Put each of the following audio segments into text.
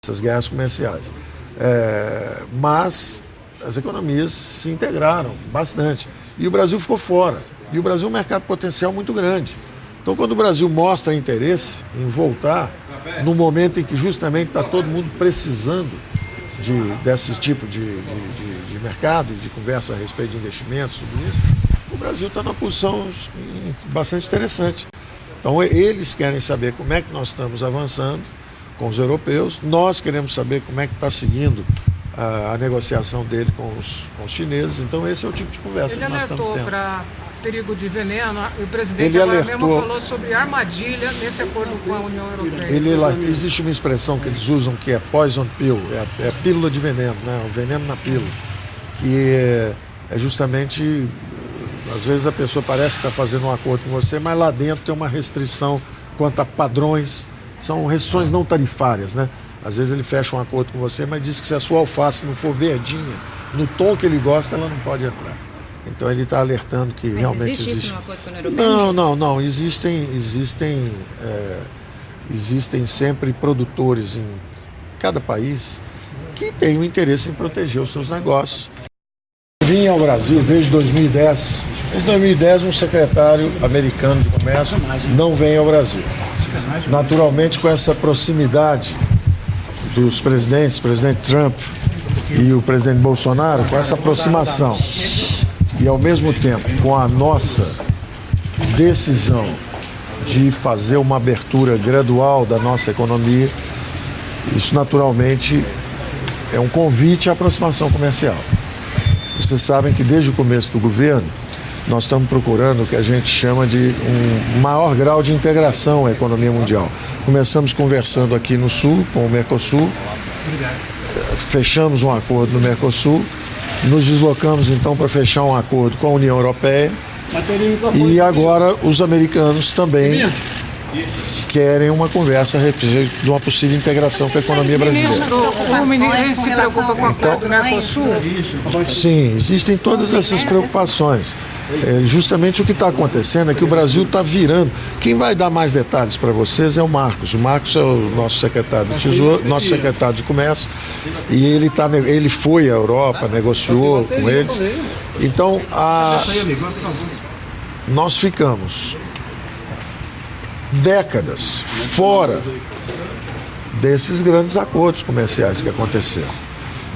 essas guerras comerciais. Mas as economias se integraram bastante. E o Brasil ficou fora. E o Brasil é um mercado potencial muito grande. Então, quando o Brasil mostra interesse em voltar, no momento em que justamente está todo mundo precisando desse tipo de mercado, de conversa a respeito de investimentos, tudo isso, o Brasil está numa posição bastante interessante. Então, eles querem saber como é que nós estamos avançando com os europeus, nós queremos saber como é que está seguindo a negociação dele com os chineses. Então, esse é o tipo de conversa que nós estamos tendo. Ele alertou para perigo de veneno, o presidente agora mesmo falou sobre armadilha nesse acordo com a União Europeia. Existe uma expressão que eles usam que é poison pill, é pílula de veneno, né? O veneno na pílula, que é justamente, às vezes a pessoa parece que está fazendo um acordo com você, mas lá dentro tem uma restrição quanto a padrões, são restrições não tarifárias, né? Às vezes ele fecha um acordo com você, mas diz que se a sua alface não for verdinha, no tom que ele gosta, ela não pode entrar. Então ele está alertando que realmente existe. Isso no acordo com a União Europeia? Não. Existem sempre produtores em cada país que têm o interesse em proteger os seus negócios. Vim ao Brasil desde 2010. Desde 2010 um secretário americano de comércio não vem ao Brasil. Naturalmente, com essa proximidade dos presidentes, o presidente Trump e o presidente Bolsonaro, com essa aproximação e ao mesmo tempo com a nossa decisão de fazer uma abertura gradual da nossa economia, isso naturalmente é um convite à aproximação comercial. Vocês sabem que desde o começo do governo nós estamos procurando o que a gente chama de um maior grau de integração à economia mundial. Começamos conversando aqui no Sul, com o Mercosul, fechamos um acordo no Mercosul, nos deslocamos então para fechar um acordo com a União Europeia e agora os americanos também querem uma conversa a respeito de uma possível integração com a economia brasileira. O ministro se preocupa com a acordo do Mercosul? Sim, existem todas essas preocupações. Justamente o que está acontecendo é que o Brasil está virando. Quem vai dar mais detalhes para vocês é o Marcos. O Marcos é o nosso secretário de Tesouro, nosso secretário de Comércio, e ele foi à Europa, negociou com eles. Então, nós ficamos décadas fora desses grandes acordos comerciais que aconteceram.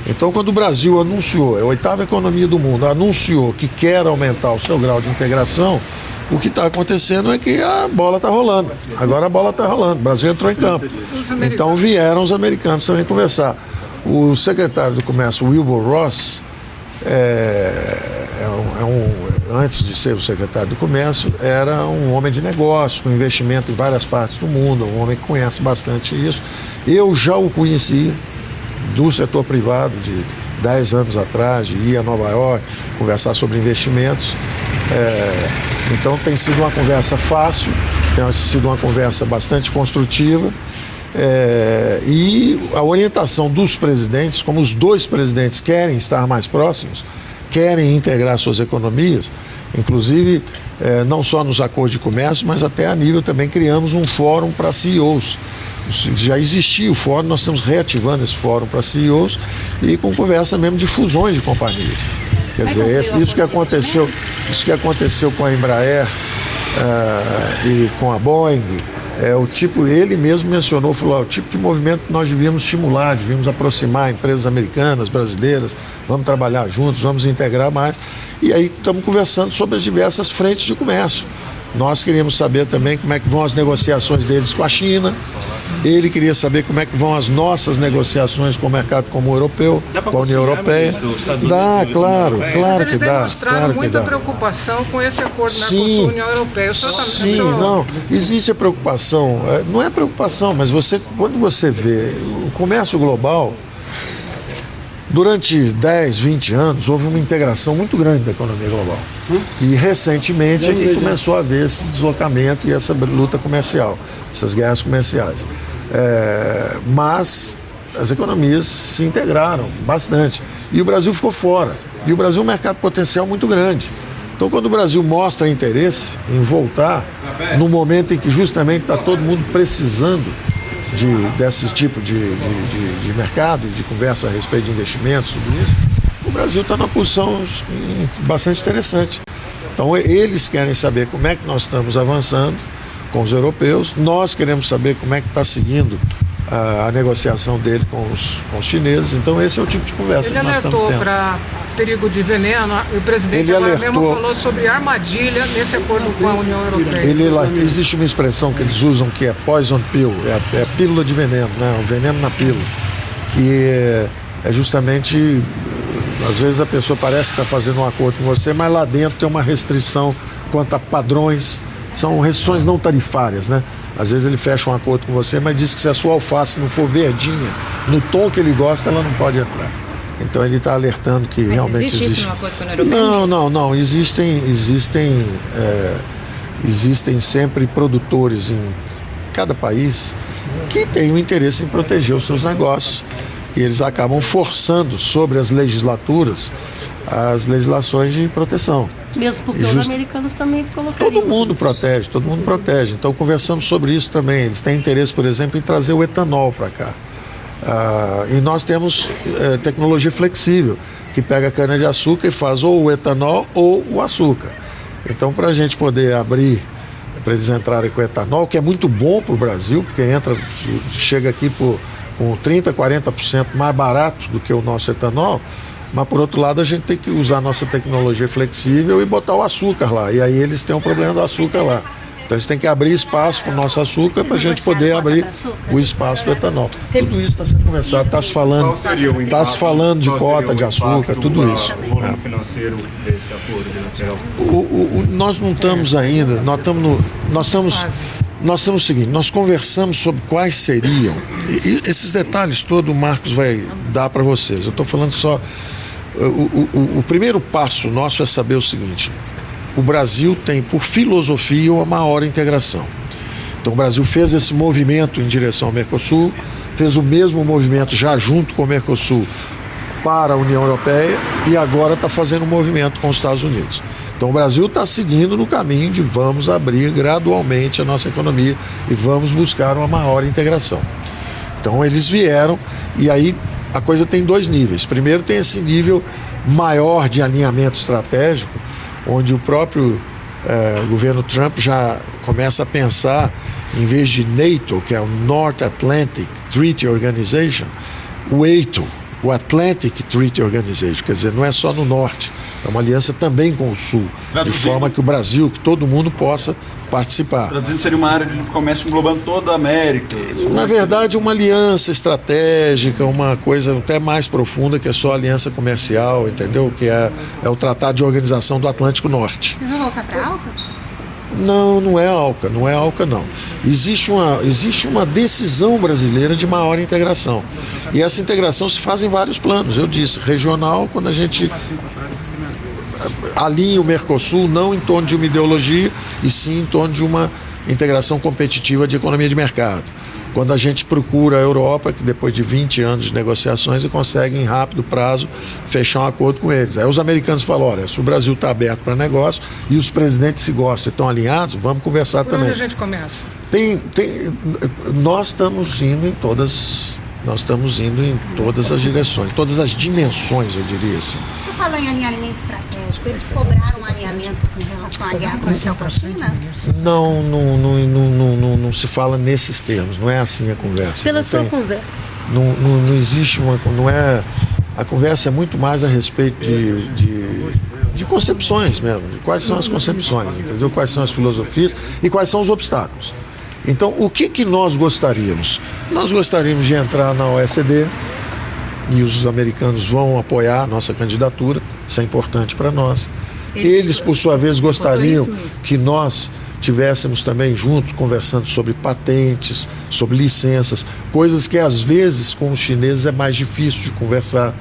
Então, quando o Brasil anunciou, é a 8ª economia do mundo, anunciou que quer aumentar o seu grau de integração, o que está acontecendo é que a bola está rolando. Agora a bola está rolando, o Brasil entrou em campo. Então vieram os americanos também conversar. O secretário do Comércio, Wilbur Ross, antes de ser o secretário do Comércio, era um homem de negócio, com investimento em várias partes do mundo, um homem que conhece bastante isso. Eu já o conhecia do setor privado de 10 anos atrás, de ir a Nova York, conversar sobre investimentos. Então tem sido uma conversa fácil, tem sido uma conversa bastante construtiva. E a orientação dos presidentes, como os dois presidentes querem estar mais próximos, querem integrar suas economias, inclusive não só nos acordos de comércio, mas até a nível também criamos um fórum para CEOs. Já existia o fórum, nós estamos reativando esse fórum para CEOs e com conversa mesmo de fusões de companhias. Quer dizer, isso que aconteceu com a Embraer e com a Boeing, ele mesmo mencionou, falou, o tipo de movimento que nós devíamos estimular, devíamos aproximar empresas americanas, brasileiras, vamos trabalhar juntos, vamos integrar mais. E aí estamos conversando sobre as diversas frentes de comércio. Nós queríamos saber também como é que vão as negociações deles com a China. Ele queria saber como é que vão as nossas negociações com o mercado comum europeu, com a União Europeia. Dá, claro que dá. Eles demonstraram muita preocupação com esse acordo Mercosul-União Europeia. Sim, não. Existe a preocupação, não é preocupação, mas quando você vê o comércio global, durante 10, 20 anos, houve uma integração muito grande da economia global. E recentemente é que começou a haver esse deslocamento e essa luta comercial, essas guerras comerciais. Mas as economias se integraram bastante. E o Brasil ficou fora. E o Brasil é um mercado potencial muito grande. Então, quando o Brasil mostra interesse em voltar, no momento em que justamente está todo mundo precisando desse tipo de mercado, de conversa a respeito de investimentos, tudo isso, o Brasil está numa posição bastante interessante. Então eles querem saber como é que nós estamos avançando com os europeus, nós queremos saber como é que está seguindo a negociação dele com os chineses. Então esse é o tipo de conversa que nós estamos tendo. Ele alertou para perigo de veneno, o presidente agora mesmo falou sobre armadilha nesse acordo com a União Europeia. Existe uma expressão que eles usam que é poison pill, é pílula de veneno, né? O veneno na pílula, que é justamente, às vezes a pessoa parece que está fazendo um acordo com você, mas lá dentro tem uma restrição quanto a padrões, são restrições não tarifárias, né? Às vezes ele fecha um acordo com você, mas diz que se a sua alface não for verdinha, no tom que ele gosta, ela não pode entrar. Então ele está alertando que mas realmente existe. Isso no acordo com a União Europeia? Não. Existem sempre produtores em cada país que têm o interesse em proteger os seus negócios. E eles acabam forçando sobre as legislaturas as legislações de proteção. Mesmo porque os americanos também colocariam. Todo mundo protege. Então conversamos sobre isso também. Eles têm interesse, por exemplo, em trazer o etanol para cá. E nós temos tecnologia flexível, que pega a cana-de-açúcar e faz ou o etanol ou o açúcar. Então, para a gente poder abrir, para eles entrarem com etanol, que é muito bom para o Brasil, porque chega aqui com 30%, 40% mais barato do que o nosso etanol, mas por outro lado a gente tem que usar a nossa tecnologia flexível e botar o açúcar lá, e aí eles têm um problema do açúcar lá. Então eles têm que abrir espaço para o nosso açúcar para a gente poder abrir o espaço do etanol. Tudo isso está sendo conversado, está se falando de cota de açúcar, tudo isso. O volume financeiro desse acordo bilateral? Nós não estamos ainda, nós estamos o seguinte, nós conversamos sobre quais seriam, e esses detalhes todos o Marcos vai dar para vocês. Eu estou falando só, o primeiro passo nosso é saber o seguinte: o Brasil tem, por filosofia, uma maior integração. Então o Brasil fez esse movimento em direção ao Mercosul, fez o mesmo movimento já junto com o Mercosul para a União Europeia e agora está fazendo um movimento com os Estados Unidos. Então o Brasil está seguindo no caminho de vamos abrir gradualmente a nossa economia e vamos buscar uma maior integração. Então eles vieram e aí a coisa tem dois níveis. Primeiro tem esse nível maior de alinhamento estratégico, onde o próprio governo Trump já começa a pensar, em vez de NATO, que é o North Atlantic Treaty Organization, o ATO, o Atlantic Treaty Organization, quer dizer, não é só no norte, é uma aliança também com o sul, de forma que o Brasil, que todo mundo possa participar. Traduzindo, seria uma área de comércio englobando toda a América. Na verdade, uma aliança estratégica, uma coisa até mais profunda que é só aliança comercial, entendeu? Que é o Tratado de Organização do Atlântico Norte. Vocês vão voltar para a ALCA? Não é ALCA não. Existe uma decisão brasileira de maior integração. E essa integração se faz em vários planos. Eu disse, regional, quando a gente alinha o Mercosul não em torno de uma ideologia, e sim em torno de uma integração competitiva de economia de mercado. Quando a gente procura a Europa, que depois de 20 anos de negociações, consegue em rápido prazo fechar um acordo com eles. Aí os americanos falam, olha, se o Brasil está aberto para negócio e os presidentes se gostam e estão alinhados, vamos conversar também. Por onde a gente começa? Nós estamos indo em todas as direções, todas as dimensões, eu diria assim. Você falou em alinhamento estratégico, eles cobraram um alinhamento em relação à guerra comercial com a China? Não se fala nesses termos, não é assim a conversa. Pela sua conversa. Não existe a conversa é muito mais a respeito de concepções mesmo, de quais são as concepções, entendeu? Quais são as filosofias e quais são os obstáculos. Então, o que nós gostaríamos? Nós gostaríamos de entrar na OECD e os americanos vão apoiar a nossa candidatura, isso é importante para nós. Eles, por sua vez, gostariam que nós tivéssemos também junto, conversando sobre patentes, sobre licenças, coisas que às vezes com os chineses é mais difícil de conversar.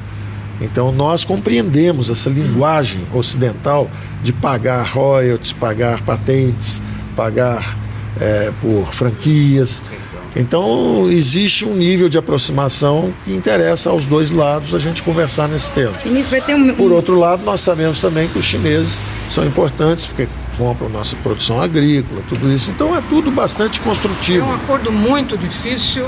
Então nós compreendemos essa linguagem ocidental de pagar royalties, pagar patentes, pagar por franquias. Então existe um nível de aproximação que interessa aos dois lados a gente conversar nesse tema. Por outro lado, nós sabemos também que os chineses são importantes, porque compram nossa produção agrícola, tudo isso. Então é tudo bastante construtivo. É um acordo muito difícil.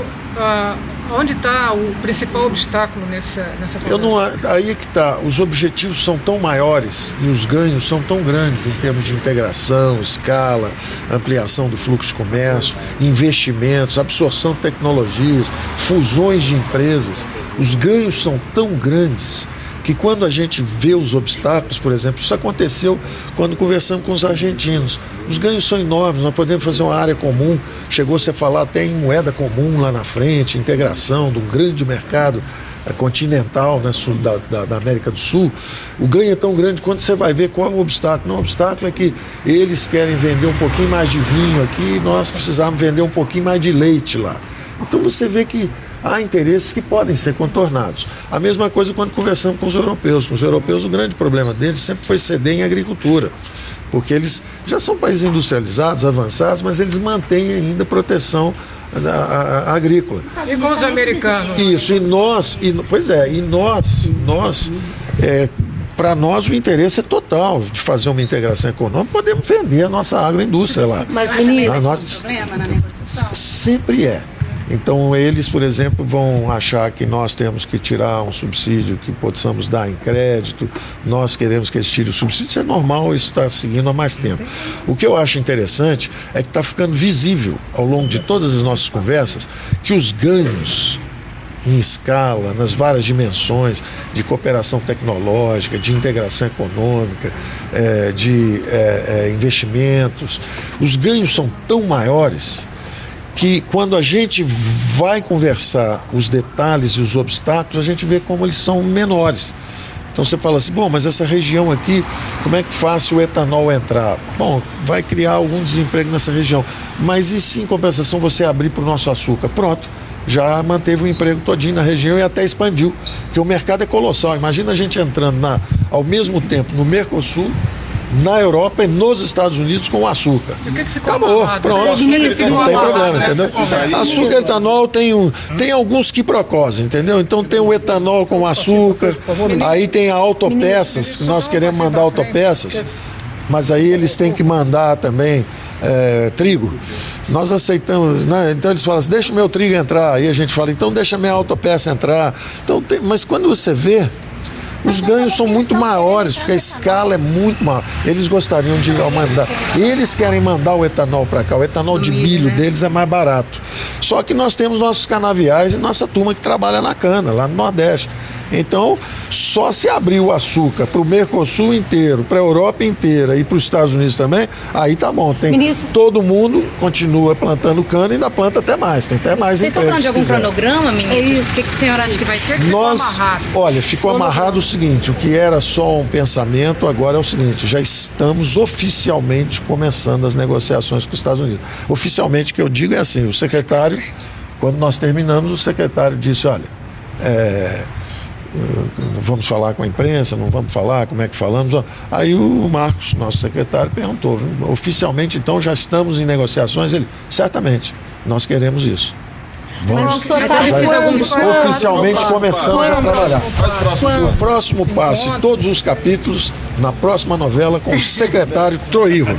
Onde está o principal obstáculo nessa conversa? Aí é que está. Os objetivos são tão maiores e os ganhos são tão grandes em termos de integração, escala, ampliação do fluxo de comércio, investimentos, absorção de tecnologias, fusões de empresas. Os ganhos são tão grandes que quando a gente vê os obstáculos, por exemplo, isso aconteceu quando conversamos com os argentinos. Os ganhos são enormes, nós podemos fazer uma área comum, chegou-se a falar até em moeda comum lá na frente, integração de um grande mercado continental, né, sul da América do Sul. O ganho é tão grande quando você vai ver qual é o obstáculo. Não, o obstáculo é que eles querem vender um pouquinho mais de vinho aqui e nós precisamos vender um pouquinho mais de leite lá. Então você vê que há interesses que podem ser contornados. A mesma coisa quando conversamos com os europeus. Com os europeus, o grande problema deles sempre foi ceder em agricultura, porque eles já são países industrializados, avançados, mas eles mantêm ainda proteção agrícola. E com os americanos? Isso, para nós o interesse é total de fazer uma integração econômica, podemos vender a nossa agroindústria lá. Mas problema na negociação? Sempre é. Então eles, por exemplo, vão achar que nós temos que tirar um subsídio que possamos dar em crédito, nós queremos que eles tirem o subsídio, isso é normal, isso está seguindo há mais tempo. O que eu acho interessante é que está ficando visível ao longo de todas as nossas conversas que os ganhos em escala, nas várias dimensões de cooperação tecnológica, de integração econômica, de investimentos, os ganhos são tão maiores que quando a gente vai conversar os detalhes e os obstáculos, a gente vê como eles são menores. Então você fala assim, bom, mas essa região aqui, como é que faz se o etanol entrar? Bom, vai criar algum desemprego nessa região. Mas e se em compensação você abrir para o nosso açúcar? Pronto, já manteve o emprego todinho na região e até expandiu, porque o mercado é colossal. Imagina a gente entrando ao mesmo tempo no Mercosul, na Europa e nos Estados Unidos com o açúcar. E o que ficou acabou, amarrado? pronto, não tem problema, entendeu? Açúcar e etanol tem alguns quiprocós, entendeu? Então tem o etanol com açúcar, aí tem a autopeças, que nós queremos mandar autopeças, mas aí eles têm que mandar também trigo. Nós aceitamos, né? Então eles falam assim, deixa o meu trigo entrar, aí a gente fala, então deixa a minha autopeça entrar. Então, mas quando você vê, os ganhos são muito maiores, porque a escala é muito maior. Eles gostariam de mandar. Eles querem mandar o etanol para cá. O etanol de milho deles é mais barato. Só que nós temos nossos canaviais e nossa turma que trabalha na cana, lá no Nordeste. Então, só se abrir o açúcar para o Mercosul inteiro, para a Europa inteira e para os Estados Unidos também, aí tá bom. Todo mundo continua plantando cana e ainda planta até mais. Tem até mais empregos. Vocês estão falando de algum cronograma, ministro? O que o senhor acha que vai ser? Olha, ficou amarrado o seguinte, o que era só um pensamento, agora é o seguinte, já estamos oficialmente começando as negociações com os Estados Unidos. Oficialmente, o que eu digo é assim, o secretário, quando nós terminamos, o secretário disse, olha, vamos falar com a imprensa, não vamos falar, como é que falamos? Aí o Marcos, nosso secretário, perguntou, oficialmente então já estamos em negociações? Ele, certamente, nós queremos isso. Oficialmente começamos a trabalhar. O próximo passo e todos os capítulos na próxima novela com o secretário Troivo.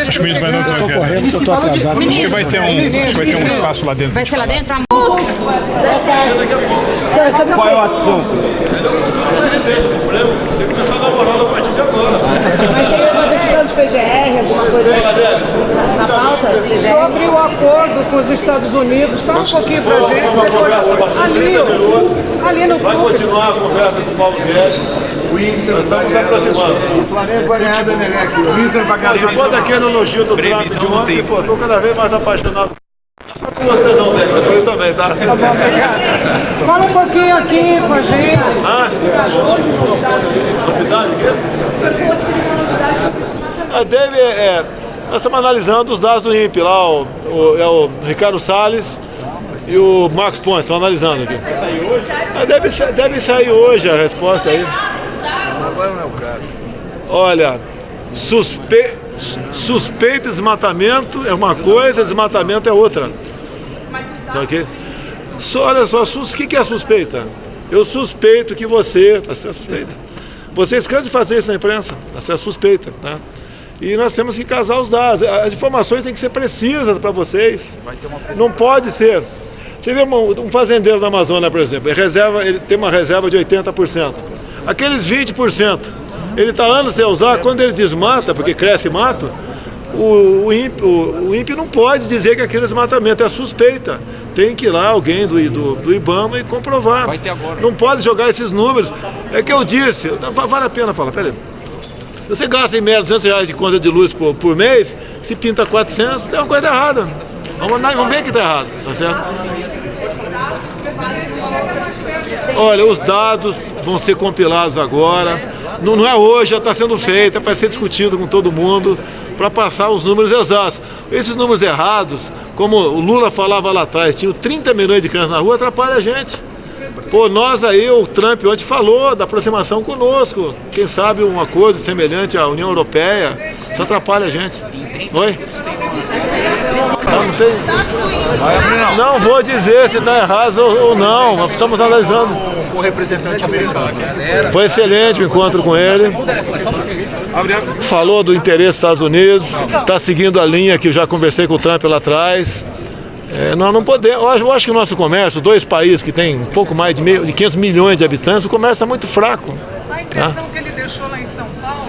Acho que o ministro vai Eu estou correndo porque eu estou atrasado. Acho que vai ter um espaço lá dentro. Vai ser lá dentro? Qual é o assunto? Tem que começar a namorar a partir de agora. Mas tem uma decisão de PGR, alguma coisa na pauta? Sobre o acordo com os Estados Unidos, fala um pouquinho pra gente. Ali no Vai continuar a conversa com o Paulo Guedes. O Inter Nós estamos aproximando. O Flamengo vai ganhar do Emelec. O Inter vai ganhar do Depois daquele elogio do Trump de ontem, pô, tô cada vez mais apaixonado. Não só com você não, Zé, com eu também, tá? Fala um pouquinho aqui com a gente. Novidade aqui? A Dave, nós estamos analisando os dados do INPE lá, o Ricardo Salles e o Marcos Pontes, estão analisando aqui. Vai sair hoje? Deve sair hoje a resposta aí. Agora não é o caso. Olha, suspeita de desmatamento é uma coisa, desmatamento é outra. Tá aqui? Olha só, o que é suspeita? Eu suspeito que você, tá certo, suspeita. Vocês cansam de fazer isso na imprensa, tá certo, suspeita, tá? E nós temos que casar os dados. As informações têm que ser precisas para vocês. Não pode ser. Você vê um fazendeiro da Amazônia, por exemplo, ele tem uma reserva de 80%. Aqueles 20%, ele está anos sem usar, quando ele desmata, porque cresce mato, o INPE não pode dizer que aquele desmatamento é suspeita. Tem que ir lá alguém do IBAMA e comprovar. Vai ter agora. Não pode jogar esses números. É que eu disse, vale a pena falar, peraí. Você gasta em média R$200 de conta de luz por mês, se pinta 400, tem uma coisa errada. Vamos ver que está errado, tá certo? Olha, os dados vão ser compilados agora. Não é hoje, já está sendo feito, vai ser discutido com todo mundo para passar os números exatos. Esses números errados, como o Lula falava lá atrás, tinha 30 milhões de crianças na rua, atrapalha a gente. Pô, nós aí, o Trump ontem falou da aproximação conosco. Quem sabe uma coisa semelhante à União Europeia, isso atrapalha a gente. Oi? Não tem. Não vou dizer se está errado ou não, nós estamos analisando. O representante americano. Foi excelente o encontro com ele. Falou do interesse dos Estados Unidos, está seguindo a linha que eu já conversei com o Trump lá atrás. Nós não podemos. Eu acho que o nosso comércio, dois países que têm um pouco mais de 500 milhões de habitantes, o comércio está muito fraco. A impressão que ele deixou lá em São Paulo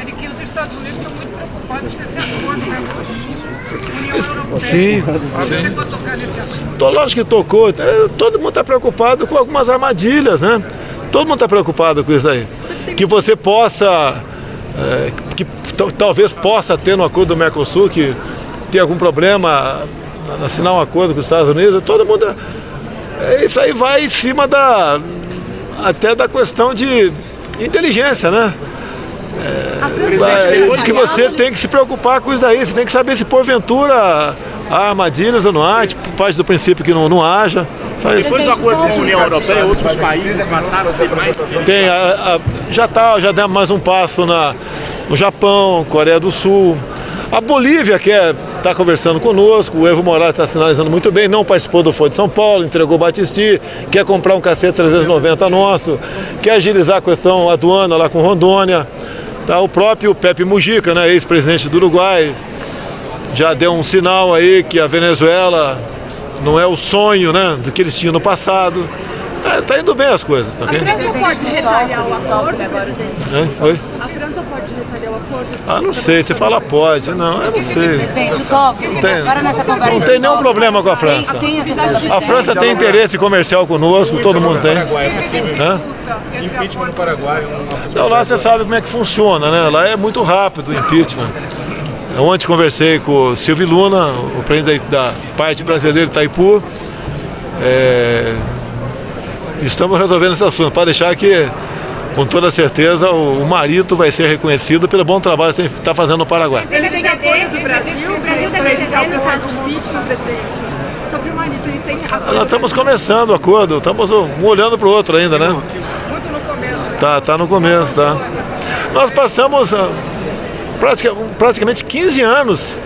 é de que os Estados Unidos estão muito preocupados com esse acordo, né, com a China, União Europeia. Sim. Chegou a tocar nesse assunto. Lógico que tocou. Todo mundo está preocupado com algumas armadilhas, né? Todo mundo está preocupado com isso aí. Que você possa, talvez possa ter no acordo do Mercosul, que tem algum problema assinar um acordo com os Estados Unidos, todo mundo. Isso aí vai em cima até da questão de inteligência, né? Que você tem que se preocupar com isso aí, você tem que saber se porventura há armadilhas ou não há, parte do princípio que não haja. Depois do acordo com a União Europeia, outros países passaram a ter mais. Tem, já deu mais um passo no Japão, Coreia do Sul. A Bolívia está conversando conosco, o Evo Morales está sinalizando muito bem, não participou do Foro de São Paulo, entregou o Batisti, quer comprar um cacete 390 nosso, quer agilizar a questão aduana lá com Rondônia. Tá, o próprio Pepe Mujica, né, ex-presidente do Uruguai, já deu um sinal aí que a Venezuela não é o sonho, né, do que eles tinham no passado. Tá indo bem as coisas, tá ok? A França pode retaliar o acordo? Oi? A França pode retaliar o acordo? Não sei, você fala pode, não, eu não sei. Presidente, o Toffoli, agora nessa conversa... Não tem nenhum problema com a França. A França tem interesse comercial conosco, todo mundo tem. Impeachment no Paraguai. Então lá você sabe como é que funciona, né? Lá é muito rápido o impeachment. Ontem conversei com o Silvio Luna, o presidente da parte brasileira de Itaipu. Estamos resolvendo esse assunto, para deixar que, com toda certeza, o Marito vai ser reconhecido pelo bom trabalho que está fazendo no Paraguai. Ele tem apoio do Brasil? O Brasil deve iniciar o processo de impeachment, presidente. Sobre o Marito, ele tem apoio. Nós estamos começando o acordo, estamos um olhando para o outro ainda, né? Muito no começo. Tá no começo, tá. Nós passamos praticamente 15 anos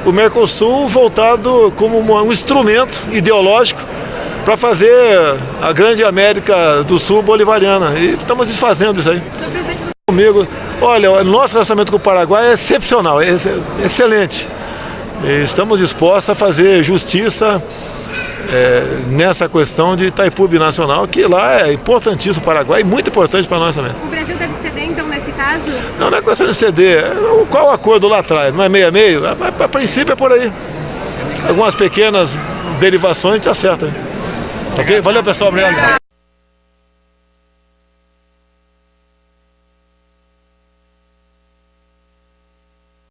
o Mercosul voltado como um instrumento ideológico para fazer a grande América do Sul bolivariana. E estamos desfazendo isso aí. Comigo, olha, o nosso relacionamento com o Paraguai é excepcional, é excelente. E estamos dispostos a fazer justiça nessa questão de Itaipu Binacional, que lá é importantíssimo para o Paraguai e muito importante para nós também. O Brasil deve ceder, então, nesse caso? Não é questão de ceder. Qual o acordo lá atrás? Não é meio a meio? A princípio é por aí. Algumas pequenas derivações a gente acerta. Ok? Valeu, pessoal. Obrigado.